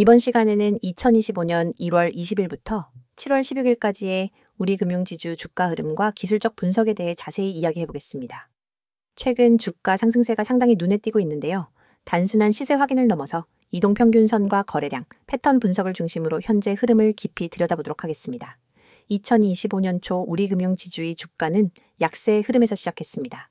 이번 시간에는 2025년 1월 20일부터 7월 16일까지의 우리 금융지주 주가 흐름과 기술적 분석에 대해 자세히 이야기해 보겠습니다. 최근 주가 상승세가 상당히 눈에 띄고 있는데요. 단순한 시세 확인을 넘어서 이동평균선과 거래량, 패턴 분석을 중심으로 현재 흐름을 깊이 들여다보도록 하겠습니다. 2025년 초 우리 금융지주의 주가는 약세의 흐름에서 시작했습니다.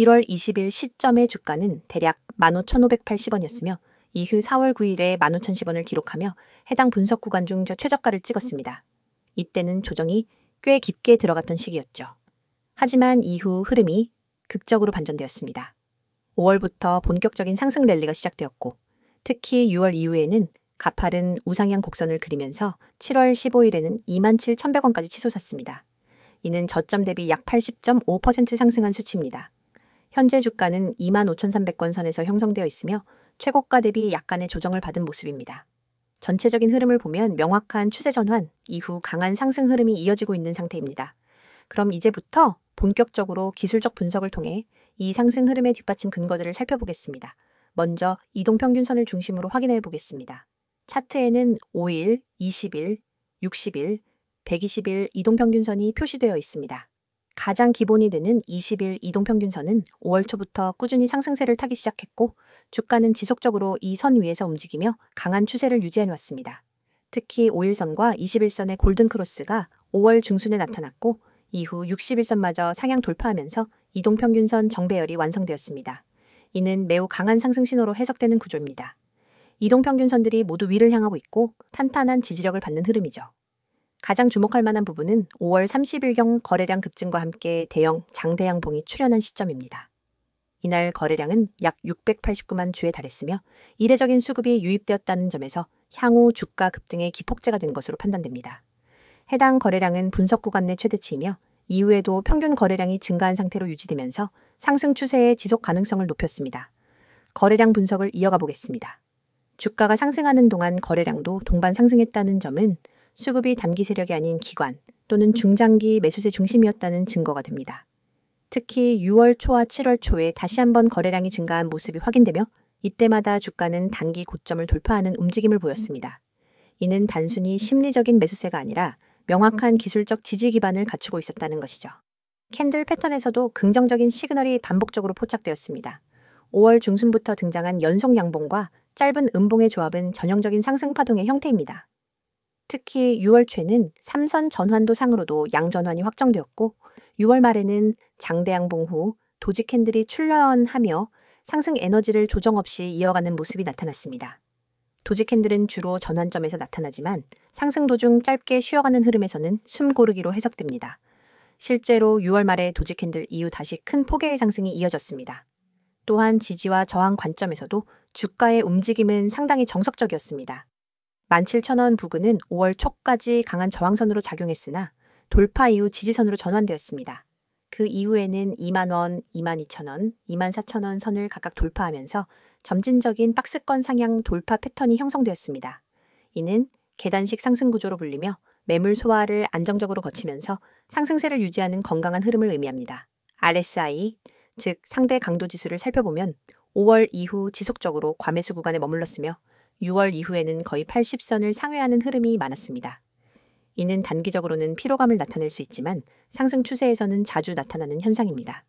1월 20일 시점의 주가는 대략 15,580원이었으며 이후 4월 9일에 15,010원을 기록하며 해당 분석 구간 중 최저가를 찍었습니다. 이때는 조정이 꽤 깊게 들어갔던 시기였죠. 하지만 이후 흐름이 극적으로 반전되었습니다. 5월부터 본격적인 상승 랠리가 시작되었고 특히 6월 이후에는 가파른 우상향 곡선을 그리면서 7월 15일에는 27,100원까지 치솟았습니다. 이는 저점 대비 약 80.5% 상승한 수치입니다. 현재 주가는 25,300원 선에서 형성되어 있으며 최고가 대비 약간의 조정을 받은 모습입니다. 전체적인 흐름을 보면 명확한 추세 전환 이후 강한 상승 흐름이 이어지고 있는 상태입니다. 그럼 이제부터 본격적으로 기술적 분석을 통해 이 상승 흐름의 뒷받침 근거들을 살펴보겠습니다. 먼저 이동평균선을 중심으로 확인해 보겠습니다. 차트에는 5일, 20일, 60일, 120일 이동평균선이 표시되어 있습니다. 가장 기본이 되는 20일 이동평균선은 5월 초부터 꾸준히 상승세를 타기 시작했고 주가는 지속적으로 이 선 위에서 움직이며 강한 추세를 유지해왔습니다. 특히 5일선과 21선의 골든크로스가 5월 중순에 나타났고 이후 60일선마저 상향 돌파하면서 이동평균선 정배열이 완성되었습니다. 이는 매우 강한 상승 신호로 해석되는 구조입니다. 이동평균선들이 모두 위를 향하고 있고 탄탄한 지지력을 받는 흐름이죠. 가장 주목할 만한 부분은 5월 30일경 거래량 급증과 함께 대형 장대양봉이 출현한 시점입니다. 이날 거래량은 약 689만 주에 달했으며 이례적인 수급이 유입되었다는 점에서 향후 주가 급등의 기폭제가 된 것으로 판단됩니다. 해당 거래량은 분석 구간 내 최대치이며 이후에도 평균 거래량이 증가한 상태로 유지되면서 상승 추세의 지속 가능성을 높였습니다. 거래량 분석을 이어가 보겠습니다. 주가가 상승하는 동안 거래량도 동반 상승했다는 점은 수급이 단기 세력이 아닌 기관 또는 중장기 매수세 중심이었다는 증거가 됩니다. 특히 6월 초와 7월 초에 다시 한번 거래량이 증가한 모습이 확인되며 이때마다 주가는 단기 고점을 돌파하는 움직임을 보였습니다. 이는 단순히 심리적인 매수세가 아니라 명확한 기술적 지지 기반을 갖추고 있었다는 것이죠. 캔들 패턴에서도 긍정적인 시그널이 반복적으로 포착되었습니다. 5월 중순부터 등장한 연속 양봉과 짧은 음봉의 조합은 전형적인 상승 파동의 형태입니다. 특히 6월 초에는 3선 전환도 상으로도 양전환이 확정되었고 6월 말에는 장대양봉 후 도지 캔들이 출현하며 상승 에너지를 조정 없이 이어가는 모습이 나타났습니다. 도지 캔들은 주로 전환점에서 나타나지만 상승 도중 짧게 쉬어가는 흐름에서는 숨고르기로 해석됩니다. 실제로 6월 말에 도지 캔들 이후 다시 큰 폭의 상승이 이어졌습니다. 또한 지지와 저항 관점에서도 주가의 움직임은 상당히 정석적이었습니다. 17,000원 부근은 5월 초까지 강한 저항선으로 작용했으나 돌파 이후 지지선으로 전환되었습니다. 그 이후에는 20,000원, 22,000원, 24,000원 선을 각각 돌파하면서 점진적인 박스권 상향 돌파 패턴이 형성되었습니다. 이는 계단식 상승 구조로 불리며 매물 소화를 안정적으로 거치면서 상승세를 유지하는 건강한 흐름을 의미합니다. RSI, 즉 상대 강도 지수를 살펴보면 5월 이후 지속적으로 과매수 구간에 머물렀으며 6월 이후에는 거의 80선을 상회하는 흐름이 많았습니다. 이는 단기적으로는 피로감을 나타낼 수 있지만 상승 추세에서는 자주 나타나는 현상입니다.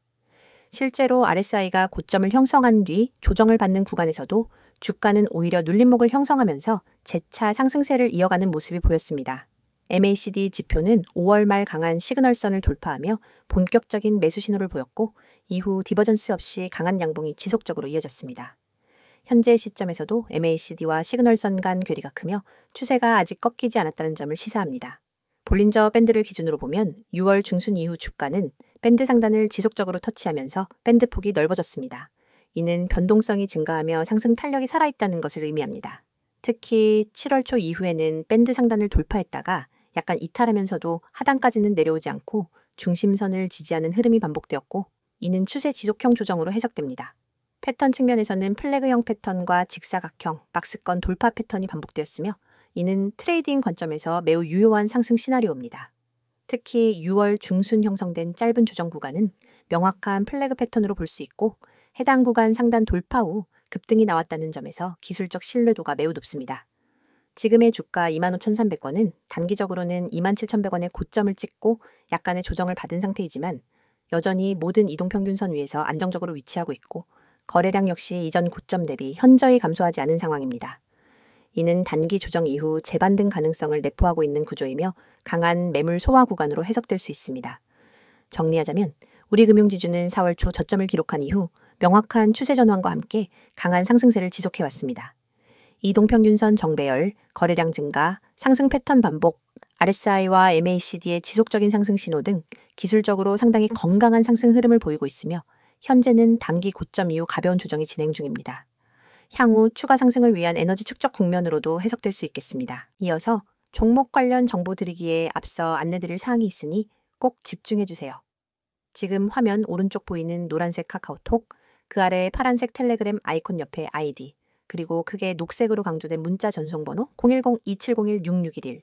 실제로 RSI가 고점을 형성한 뒤 조정을 받는 구간에서도 주가는 오히려 눌림목을 형성하면서 재차 상승세를 이어가는 모습이 보였습니다. MACD 지표는 5월 말 강한 시그널선을 돌파하며 본격적인 매수 신호를 보였고 이후 디버전스 없이 강한 양봉이 지속적으로 이어졌습니다. 현재 시점에서도 MACD와 시그널선 간 괴리가 크며 추세가 아직 꺾이지 않았다는 점을 시사합니다. 볼린저 밴드를 기준으로 보면 6월 중순 이후 주가는 밴드 상단을 지속적으로 터치하면서 밴드 폭이 넓어졌습니다. 이는 변동성이 증가하며 상승 탄력이 살아있다는 것을 의미합니다. 특히 7월 초 이후에는 밴드 상단을 돌파했다가 약간 이탈하면서도 하단까지는 내려오지 않고 중심선을 지지하는 흐름이 반복되었고 이는 추세 지속형 조정으로 해석됩니다. 패턴 측면에서는 플래그형 패턴과 직사각형, 박스권 돌파 패턴이 반복되었으며 이는 트레이딩 관점에서 매우 유효한 상승 시나리오입니다. 특히 6월 중순 형성된 짧은 조정 구간은 명확한 플래그 패턴으로 볼 수 있고 해당 구간 상단 돌파 후 급등이 나왔다는 점에서 기술적 신뢰도가 매우 높습니다. 지금의 주가 25,300원은 단기적으로는 27,100원의 고점을 찍고 약간의 조정을 받은 상태이지만 여전히 모든 이동평균선 위에서 안정적으로 위치하고 있고 거래량 역시 이전 고점 대비 현저히 감소하지 않은 상황입니다. 이는 단기 조정 이후 재반등 가능성을 내포하고 있는 구조이며 강한 매물 소화 구간으로 해석될 수 있습니다. 정리하자면 우리 금융지주는 4월 초 저점을 기록한 이후 명확한 추세 전환과 함께 강한 상승세를 지속해왔습니다. 이동평균선 정배열, 거래량 증가, 상승 패턴 반복, RSI와 MACD의 지속적인 상승 신호 등 기술적으로 상당히 건강한 상승 흐름을 보이고 있으며 현재는 단기 고점 이후 가벼운 조정이 진행 중입니다. 향후 추가 상승을 위한 에너지 축적 국면으로도 해석될 수 있겠습니다. 이어서 종목 관련 정보 드리기에 앞서 안내드릴 사항이 있으니 꼭 집중해주세요. 지금 화면 오른쪽 보이는 노란색 카카오톡, 그 아래 파란색 텔레그램 아이콘 옆에 아이디, 그리고 크게 녹색으로 강조된 문자 전송번호 010-2701-6611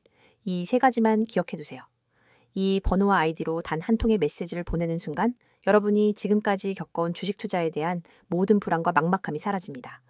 이 세 가지만 기억해두세요. 이 번호와 아이디로 단 한 통의 메시지를 보내는 순간 여러분이 지금까지 겪어온 주식 투자에 대한 모든 불안과 막막함이 사라집니다.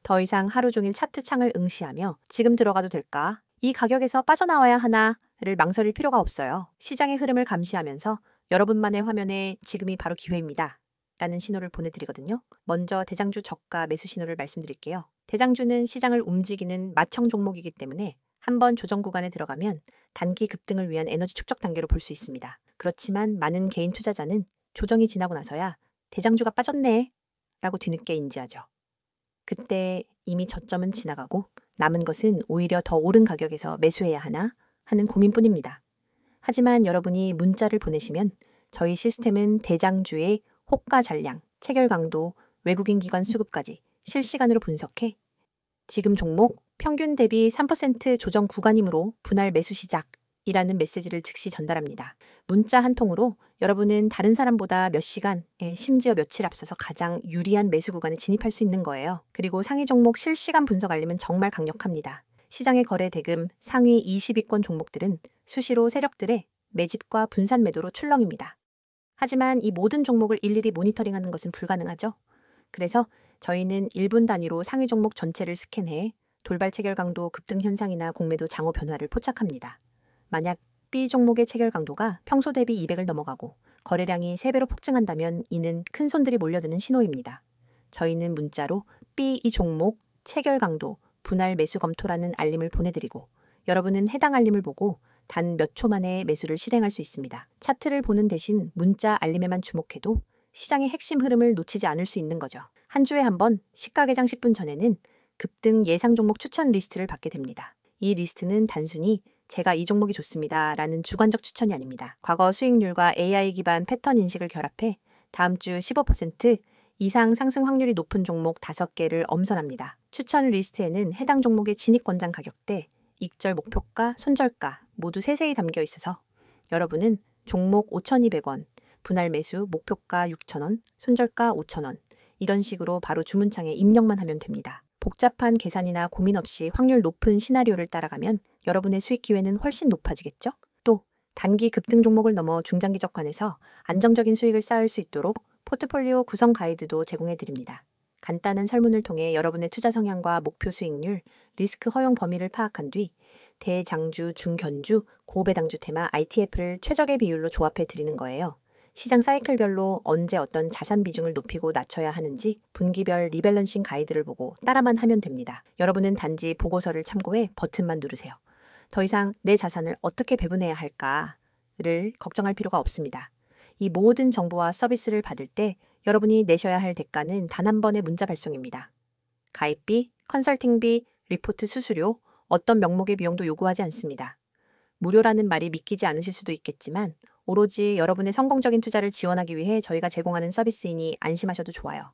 더 이상 하루 종일 차트 창을 응시하며 지금 들어가도 될까? 이 가격에서 빠져나와야 하나를 망설일 필요가 없어요. 시장의 흐름을 감시하면서 여러분만의 화면에 지금이 바로 기회입니다. 라는 신호를 보내드리거든요. 먼저 대장주 저가 매수 신호를 말씀드릴게요. 대장주는 시장을 움직이는 마청 종목이기 때문에 한번 조정 구간에 들어가면 단기 급등을 위한 에너지 축적 단계로 볼 수 있습니다. 그렇지만 많은 개인 투자자는 조정이 지나고 나서야 대장주가 빠졌네 라고 뒤늦게 인지하죠. 그때 이미 저점은 지나가고 남은 것은 오히려 더 오른 가격에서 매수해야 하나 하는 고민뿐입니다. 하지만 여러분이 문자를 보내시면 저희 시스템은 대장주의 호가 잔량, 체결 강도, 외국인 기관 수급까지 실시간으로 분석해 지금 종목 평균 대비 3% 조정 구간이므로 분할 매수 시작이라는 메시지를 즉시 전달합니다. 문자 한 통으로 여러분은 다른 사람보다 몇 시간, 심지어 며칠 앞서서 가장 유리한 매수 구간에 진입할 수 있는 거예요. 그리고 상위 종목 실시간 분석 알림은 정말 강력합니다. 시장의 거래 대금 상위 20위권 종목들은 수시로 세력들의 매집과 분산 매도로 출렁입니다. 하지만 이 모든 종목을 일일이 모니터링하는 것은 불가능하죠. 그래서 저희는 1분 단위로 상위 종목 전체를 스캔해 돌발 체결 강도 급등 현상이나 공매도 장호 변화를 포착합니다. 만약 B 종목의 체결 강도가 평소 대비 200을 넘어가고 거래량이 3배로 폭증한다면 이는 큰 손들이 몰려드는 신호입니다. 저희는 문자로 B 이 종목 체결 강도 분할 매수 검토라는 알림을 보내드리고 여러분은 해당 알림을 보고 단 몇 초 만에 매수를 실행할 수 있습니다. 차트를 보는 대신 문자 알림에만 주목해도 시장의 핵심 흐름을 놓치지 않을 수 있는 거죠. 한 주에 한 번 시가 개장 10분 전에는 급등 예상 종목 추천 리스트를 받게 됩니다. 이 리스트는 단순히 제가 이 종목이 좋습니다 라는 주관적 추천이 아닙니다. 과거 수익률과 AI 기반 패턴 인식을 결합해 다음 주 15% 이상 상승 확률이 높은 종목 5개를 엄선합니다. 추천 리스트에는 해당 종목의 진입 권장 가격대, 익절 목표가, 손절가 모두 세세히 담겨 있어서 여러분은 종목 5,200원, 분할 매수 목표가 6,000원, 손절가 5,000원 이런 식으로 바로 주문창에 입력만 하면 됩니다. 복잡한 계산이나 고민 없이 확률 높은 시나리오를 따라가면 여러분의 수익 기회는 훨씬 높아지겠죠? 또 단기 급등 종목을 넘어 중장기적 관에서 안정적인 수익을 쌓을 수 있도록 포트폴리오 구성 가이드도 제공해 드립니다. 간단한 설문을 통해 여러분의 투자 성향과 목표 수익률, 리스크 허용 범위를 파악한 뒤 대장주, 중견주, 고배당주 테마 ITF를 최적의 비율로 조합해 드리는 거예요. 시장 사이클별로 언제 어떤 자산 비중을 높이고 낮춰야 하는지 분기별 리밸런싱 가이드를 보고 따라만 하면 됩니다. 여러분은 단지 보고서를 참고해 버튼만 누르세요. 더 이상 내 자산을 어떻게 배분해야 할까를 걱정할 필요가 없습니다. 이 모든 정보와 서비스를 받을 때 여러분이 내셔야 할 대가는 단 한 번의 문자 발송입니다. 가입비, 컨설팅비, 리포트 수수료, 어떤 명목의 비용도 요구하지 않습니다. 무료라는 말이 믿기지 않으실 수도 있겠지만 오로지 여러분의 성공적인 투자를 지원하기 위해 저희가 제공하는 서비스이니 안심하셔도 좋아요.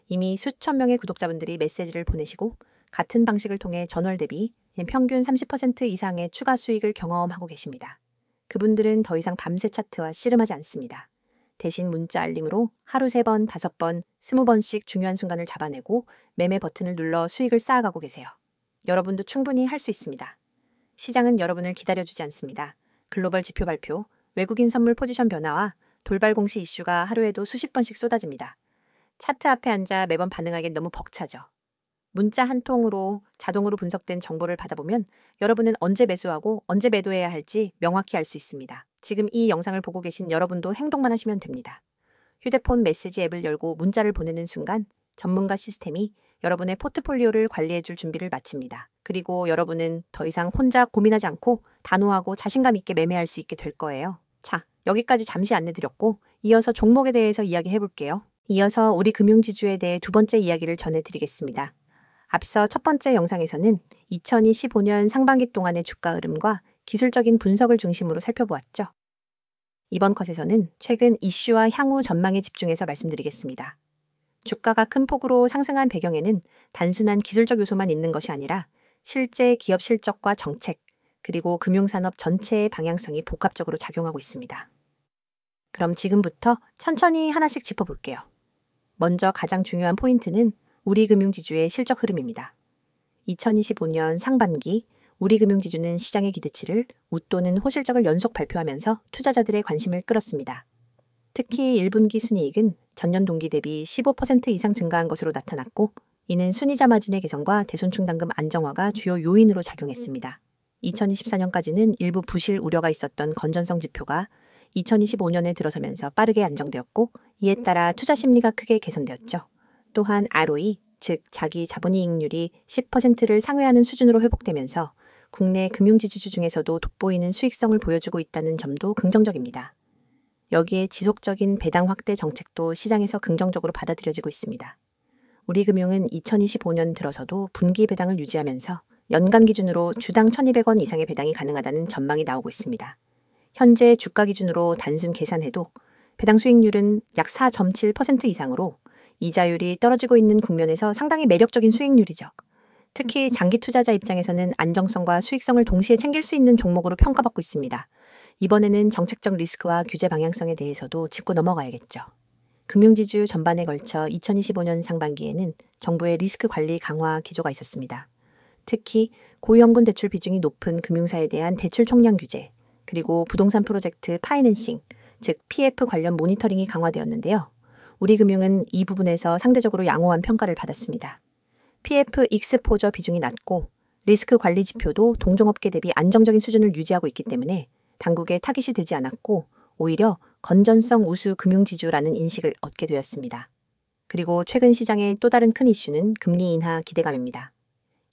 이미 수천 명의 구독자분들이 메시지를 보내시고 같은 방식을 통해 전월 대비 평균 30% 이상의 추가 수익을 경험하고 계십니다. 그분들은 더 이상 밤새 차트와 씨름하지 않습니다. 대신 문자 알림으로 하루 3번, 5번, 20번씩 중요한 순간을 잡아내고 매매 버튼을 눌러 수익을 쌓아가고 계세요. 여러분도 충분히 할 수 있습니다. 시장은 여러분을 기다려주지 않습니다. 글로벌 지표 발표, 외국인 선물 포지션 변화와 돌발 공시 이슈가 하루에도 수십 번씩 쏟아집니다. 차트 앞에 앉아 매번 반응하기엔 너무 벅차죠. 문자 한 통으로 자동으로 분석된 정보를 받아보면 여러분은 언제 매수하고 언제 매도해야 할지 명확히 알 수 있습니다. 지금 이 영상을 보고 계신 여러분도 행동만 하시면 됩니다. 휴대폰 메시지 앱을 열고 문자를 보내는 순간 전문가 시스템이 여러분의 포트폴리오를 관리해줄 준비를 마칩니다. 그리고 여러분은 더 이상 혼자 고민하지 않고 단호하고 자신감 있게 매매할 수 있게 될 거예요. 자, 여기까지 잠시 안내드렸고 이어서 종목에 대해서 이야기해볼게요. 이어서 우리 금융지주에 대해 두 번째 이야기를 전해드리겠습니다. 앞서 첫 번째 영상에서는 2025년 상반기 동안의 주가 흐름과 기술적인 분석을 중심으로 살펴보았죠. 이번 컷에서는 최근 이슈와 향후 전망에 집중해서 말씀드리겠습니다. 주가가 큰 폭으로 상승한 배경에는 단순한 기술적 요소만 있는 것이 아니라 실제 기업 실적과 정책, 그리고 금융산업 전체의 방향성이 복합적으로 작용하고 있습니다. 그럼 지금부터 천천히 하나씩 짚어볼게요. 먼저 가장 중요한 포인트는 우리금융지주의 실적 흐름입니다. 2025년 상반기 우리금융지주는 시장의 기대치를 웃도는 호실적을 연속 발표하면서 투자자들의 관심을 끌었습니다. 특히 1분기 순이익은 전년 동기 대비 15% 이상 증가한 것으로 나타났고 이는 순이자 마진의 개선과 대손충당금 안정화가 주요 요인으로 작용했습니다. 2024년까지는 일부 부실 우려가 있었던 건전성 지표가 2025년에 들어서면서 빠르게 안정되었고 이에 따라 투자 심리가 크게 개선되었죠. 또한 ROE, 즉 자기 자본이익률이 10%를 상회하는 수준으로 회복되면서 국내 금융지주주 중에서도 돋보이는 수익성을 보여주고 있다는 점도 긍정적입니다. 여기에 지속적인 배당 확대 정책도 시장에서 긍정적으로 받아들여지고 있습니다. 우리금융은 2025년 들어서도 분기 배당을 유지하면서 연간 기준으로 주당 1,200원 이상의 배당이 가능하다는 전망이 나오고 있습니다. 현재 주가 기준으로 단순 계산해도 배당 수익률은 약 4.7% 이상으로 이자율이 떨어지고 있는 국면에서 상당히 매력적인 수익률이죠. 특히 장기 투자자 입장에서는 안정성과 수익성을 동시에 챙길 수 있는 종목으로 평가받고 있습니다. 이번에는 정책적 리스크와 규제 방향성에 대해서도 짚고 넘어가야겠죠. 금융지주 전반에 걸쳐 2025년 상반기에는 정부의 리스크 관리 강화 기조가 있었습니다. 특히 고위험군 대출 비중이 높은 금융사에 대한 대출 총량 규제, 그리고 부동산 프로젝트 파이낸싱, 즉 PF 관련 모니터링이 강화되었는데요. 우리금융은 이 부분에서 상대적으로 양호한 평가를 받았습니다. PF 익스포저 비중이 낮고 리스크 관리 지표도 동종업계 대비 안정적인 수준을 유지하고 있기 때문에 당국의 타깃이 되지 않았고 오히려 건전성 우수 금융지주라는 인식을 얻게 되었습니다. 그리고 최근 시장의 또 다른 큰 이슈는 금리 인하 기대감입니다.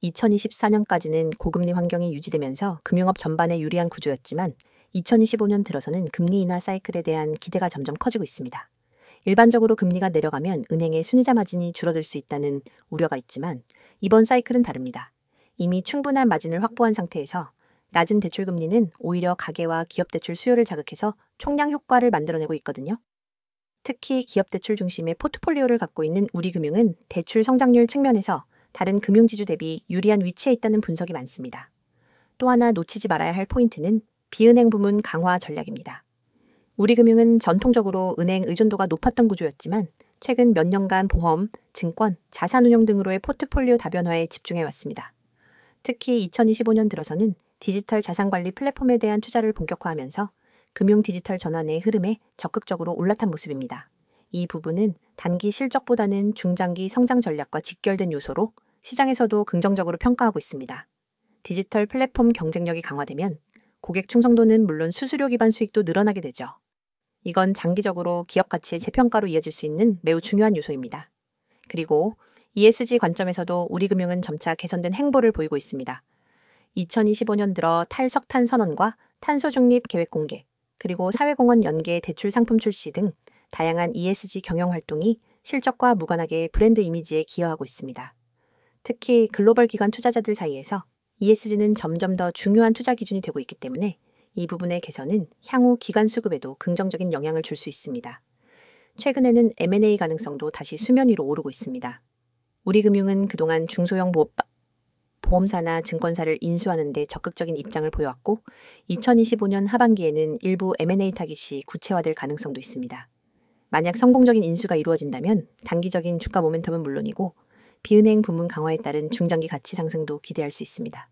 2024년까지는 고금리 환경이 유지되면서 금융업 전반에 유리한 구조였지만 2025년 들어서는 금리 인하 사이클에 대한 기대가 점점 커지고 있습니다. 일반적으로 금리가 내려가면 은행의 순이자 마진이 줄어들 수 있다는 우려가 있지만 이번 사이클은 다릅니다. 이미 충분한 마진을 확보한 상태에서 낮은 대출금리는 오히려 가계와 기업대출 수요를 자극해서 총량 효과를 만들어내고 있거든요. 특히 기업대출 중심의 포트폴리오를 갖고 있는 우리금융은 대출 성장률 측면에서 다른 금융지주 대비 유리한 위치에 있다는 분석이 많습니다. 또 하나 놓치지 말아야 할 포인트는 비은행 부문 강화 전략입니다. 우리금융은 전통적으로 은행 의존도가 높았던 구조였지만 최근 몇 년간 보험, 증권, 자산운용 등으로의 포트폴리오 다변화에 집중해왔습니다. 특히 2025년 들어서는 디지털 자산관리 플랫폼에 대한 투자를 본격화하면서 금융 디지털 전환의 흐름에 적극적으로 올라탄 모습입니다. 이 부분은 단기 실적보다는 중장기 성장 전략과 직결된 요소로 시장에서도 긍정적으로 평가하고 있습니다. 디지털 플랫폼 경쟁력이 강화되면 고객 충성도는 물론 수수료 기반 수익도 늘어나게 되죠. 이건 장기적으로 기업 가치의 재평가로 이어질 수 있는 매우 중요한 요소입니다. 그리고 ESG 관점에서도 우리금융은 점차 개선된 행보를 보이고 있습니다. 2025년 들어 탈석탄 선언과 탄소 중립 계획 공개, 그리고 사회공헌 연계 대출 상품 출시 등 다양한 ESG 경영 활동이 실적과 무관하게 브랜드 이미지에 기여하고 있습니다. 특히 글로벌 기관 투자자들 사이에서 ESG는 점점 더 중요한 투자 기준이 되고 있기 때문에 이 부분의 개선은 향후 기관 수급에도 긍정적인 영향을 줄 수 있습니다. 최근에는 M&A 가능성도 다시 수면 위로 오르고 있습니다. 우리금융은 그동안 중소형 보험사나 증권사를 인수하는 데 적극적인 입장을 보여왔고 2025년 하반기에는 일부 M&A 타깃이 구체화될 가능성도 있습니다. 만약 성공적인 인수가 이루어진다면 단기적인 주가 모멘텀은 물론이고 비은행 부문 강화에 따른 중장기 가치 상승도 기대할 수 있습니다.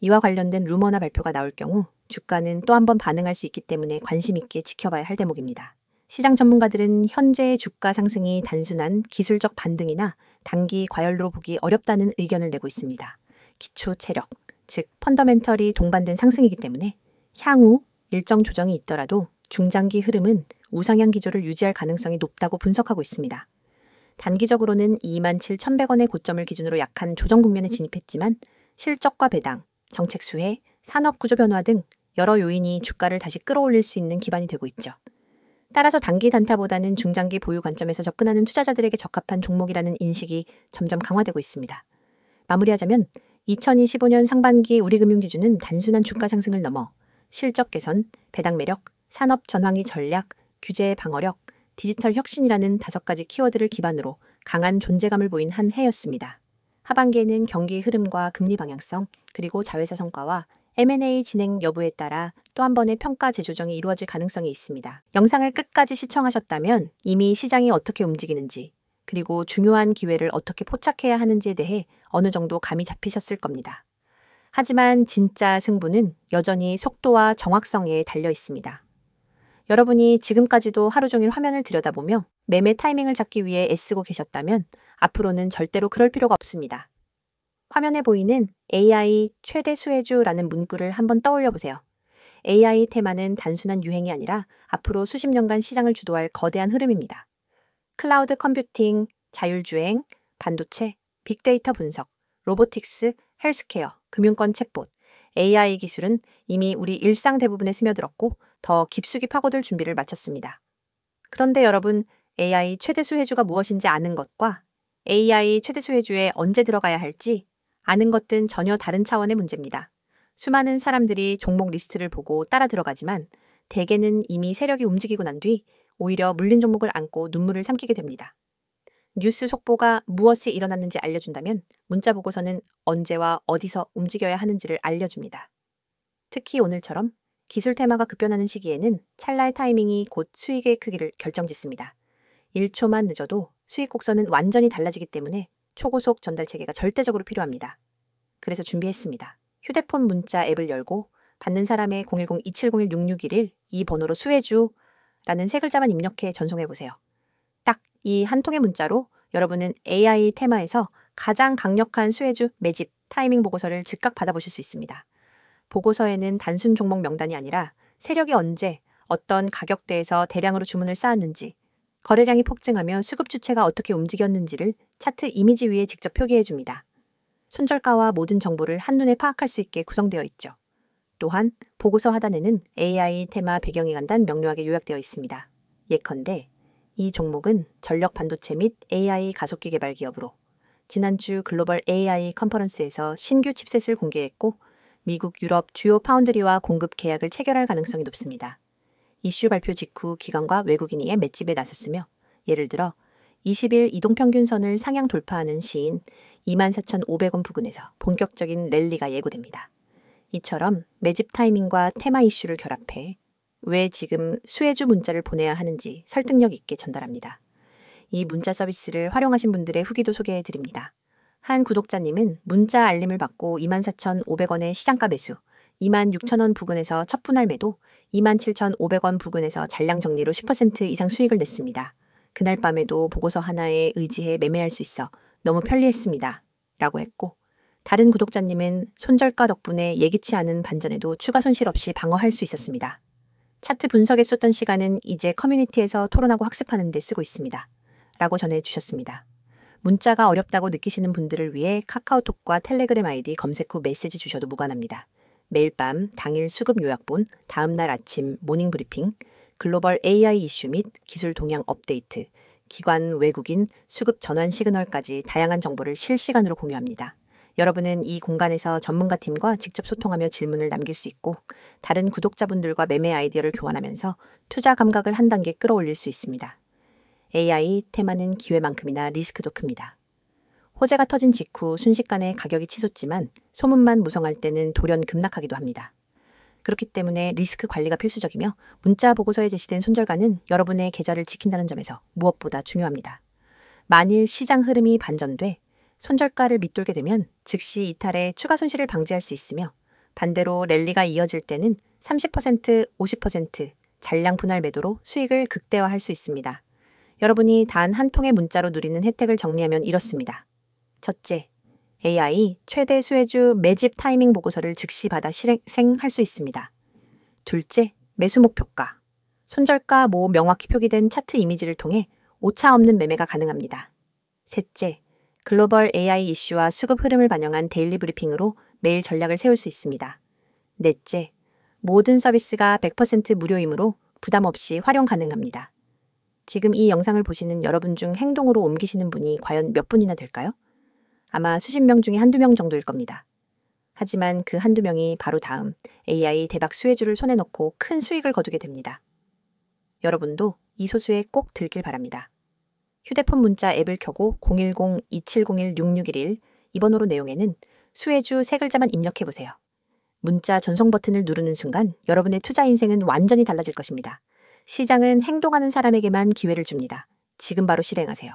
이와 관련된 루머나 발표가 나올 경우 주가는 또 한 번 반응할 수 있기 때문에 관심 있게 지켜봐야 할 대목입니다. 시장 전문가들은 현재의 주가 상승이 단순한 기술적 반등이나 단기 과열로 보기 어렵다는 의견을 내고 있습니다. 기초 체력, 즉 펀더멘털이 동반된 상승이기 때문에 향후 일정 조정이 있더라도 중장기 흐름은 우상향 기조를 유지할 가능성이 높다고 분석하고 있습니다. 단기적으로는 27,100원의 고점을 기준으로 약한 조정 국면에 진입했지만 실적과 배당, 정책 수혜, 산업 구조 변화 등 여러 요인이 주가를 다시 끌어올릴 수 있는 기반이 되고 있죠. 따라서 단기 단타보다는 중장기 보유 관점에서 접근하는 투자자들에게 적합한 종목이라는 인식이 점점 강화되고 있습니다. 마무리하자면 2025년 상반기 우리 금융지주는 단순한 주가 상승을 넘어 실적 개선, 배당 매력, 산업 전환기 전략, 규제 방어력, 디지털 혁신이라는 5가지 키워드를 기반으로 강한 존재감을 보인 한 해였습니다. 하반기에는 경기 흐름과 금리 방향성, 그리고 자회사 성과와 M&A 진행 여부에 따라 또 한 번의 평가 재조정이 이루어질 가능성이 있습니다. 영상을 끝까지 시청하셨다면 이미 시장이 어떻게 움직이는지, 그리고 중요한 기회를 어떻게 포착해야 하는지에 대해 어느 정도 감이 잡히셨을 겁니다. 하지만 진짜 승부는 여전히 속도와 정확성에 달려 있습니다. 여러분이 지금까지도 하루 종일 화면을 들여다보며 매매 타이밍을 잡기 위해 애쓰고 계셨다면 앞으로는 절대로 그럴 필요가 없습니다. 화면에 보이는 AI 최대 수혜주라는 문구를 한번 떠올려 보세요. AI 테마는 단순한 유행이 아니라 앞으로 수십 년간 시장을 주도할 거대한 흐름입니다. 클라우드 컴퓨팅, 자율주행, 반도체, 빅데이터 분석, 로보틱스, 헬스케어, 금융권 챗봇, AI 기술은 이미 우리 일상 대부분에 스며들었고 더 깊숙이 파고들 준비를 마쳤습니다. 그런데 여러분, AI 최대 수혜주가 무엇인지 아는 것과 AI 최대 수혜주에 언제 들어가야 할지 아는 것은 전혀 다른 차원의 문제입니다. 수많은 사람들이 종목 리스트를 보고 따라 들어가지만 대개는 이미 세력이 움직이고 난 뒤 오히려 물린 종목을 안고 눈물을 삼키게 됩니다. 뉴스 속보가 무엇이 일어났는지 알려준다면 문자 보고서는 언제와 어디서 움직여야 하는지를 알려줍니다. 특히 오늘처럼 기술 테마가 급변하는 시기에는 찰나의 타이밍이 곧 수익의 크기를 결정짓습니다. 1초만 늦어도 수익 곡선은 완전히 달라지기 때문에 초고속 전달 체계가 절대적으로 필요합니다. 그래서 준비했습니다. 휴대폰 문자 앱을 열고 받는 사람의 010-2701-6611 이 번호로 수혜주라는 세 글자만 입력해 전송해보세요. 딱 이 한 통의 문자로 여러분은 AI 테마에서 가장 강력한 수혜주 매집 타이밍 보고서를 즉각 받아보실 수 있습니다. 보고서에는 단순 종목 명단이 아니라 세력이 언제 어떤 가격대에서 대량으로 주문을 쌓았는지, 거래량이 폭증하며 수급 주체가 어떻게 움직였는지를 차트 이미지 위에 직접 표기해줍니다. 손절가와 모든 정보를 한눈에 파악할 수 있게 구성되어 있죠. 또한 보고서 하단에는 AI 테마 배경이 간단 명료하게 요약되어 있습니다. 예컨대 이 종목은 전력 반도체 및 AI 가속기 개발 기업으로 지난주 글로벌 AI 컨퍼런스에서 신규 칩셋을 공개했고 미국, 유럽 주요 파운드리와 공급 계약을 체결할 가능성이 높습니다. 이슈 발표 직후 기관과 외국인이 맷집에 나섰으며 예를 들어 20일 이동평균선을 상향 돌파하는 시인 24,500원 부근에서 본격적인 랠리가 예고됩니다. 이처럼 매집 타이밍과 테마 이슈를 결합해 왜 지금 수혜주 문자를 보내야 하는지 설득력 있게 전달합니다. 이 문자 서비스를 활용하신 분들의 후기도 소개해드립니다. 한 구독자님은 문자 알림을 받고 24,500원의 시장가 매수, 26,000원 부근에서 첫 분할 매도, 27,500원 부근에서 잔량 정리로 10% 이상 수익을 냈습니다. 그날 밤에도 보고서 하나에 의지해 매매할 수 있어 너무 편리했습니다. 라고 했고 다른 구독자님은 손절가 덕분에 예기치 않은 반전에도 추가 손실 없이 방어할 수 있었습니다. 차트 분석에 쏟던 시간은 이제 커뮤니티에서 토론하고 학습하는 데 쓰고 있습니다. 라고 전해주셨습니다. 문자가 어렵다고 느끼시는 분들을 위해 카카오톡과 텔레그램 아이디 검색 후 메시지 주셔도 무관합니다. 매일 밤 당일 수급 요약본, 다음날 아침 모닝 브리핑, 글로벌 AI 이슈 및 기술 동향 업데이트, 기관, 외국인, 수급 전환 시그널까지 다양한 정보를 실시간으로 공유합니다. 여러분은 이 공간에서 전문가팀과 직접 소통하며 질문을 남길 수 있고 다른 구독자분들과 매매 아이디어를 교환하면서 투자 감각을 한 단계 끌어올릴 수 있습니다. AI 테마는 기회만큼이나 리스크도 큽니다. 호재가 터진 직후 순식간에 가격이 치솟지만 소문만 무성할 때는 돌연 급락하기도 합니다. 그렇기 때문에 리스크 관리가 필수적이며 문자 보고서에 제시된 손절가는 여러분의 계좌를 지킨다는 점에서 무엇보다 중요합니다. 만일 시장 흐름이 반전돼 손절가를 밑돌게 되면 즉시 이탈해 추가 손실을 방지할 수 있으며 반대로 랠리가 이어질 때는 30%, 50% 잔량 분할 매도로 수익을 극대화할 수 있습니다. 여러분이 단 한 통의 문자로 누리는 혜택을 정리하면 이렇습니다. 첫째, AI 최대 수혜주 매집 타이밍 보고서를 즉시 받아 실행할 수 있습니다. 둘째, 매수 목표가. 손절가 모 명확히 표기된 차트 이미지를 통해 오차 없는 매매가 가능합니다. 셋째, 글로벌 AI 이슈와 수급 흐름을 반영한 데일리 브리핑으로 매일 전략을 세울 수 있습니다. 넷째, 모든 서비스가 100% 무료이므로 부담 없이 활용 가능합니다. 지금 이 영상을 보시는 여러분 중 행동으로 옮기시는 분이 과연 몇 분이나 될까요? 아마 수십 명 중에 한두 명 정도일 겁니다. 하지만 그 한두 명이 바로 다음 AI 대박 수혜주를 손에 넣고 큰 수익을 거두게 됩니다. 여러분도 이 소수에 꼭 들길 바랍니다. 휴대폰 문자 앱을 켜고 010-2701-6611 이 번호로 내용에는 수혜주 세 글자만 입력해보세요. 문자 전송 버튼을 누르는 순간 여러분의 투자 인생은 완전히 달라질 것입니다. 시장은 행동하는 사람에게만 기회를 줍니다. 지금 바로 실행하세요.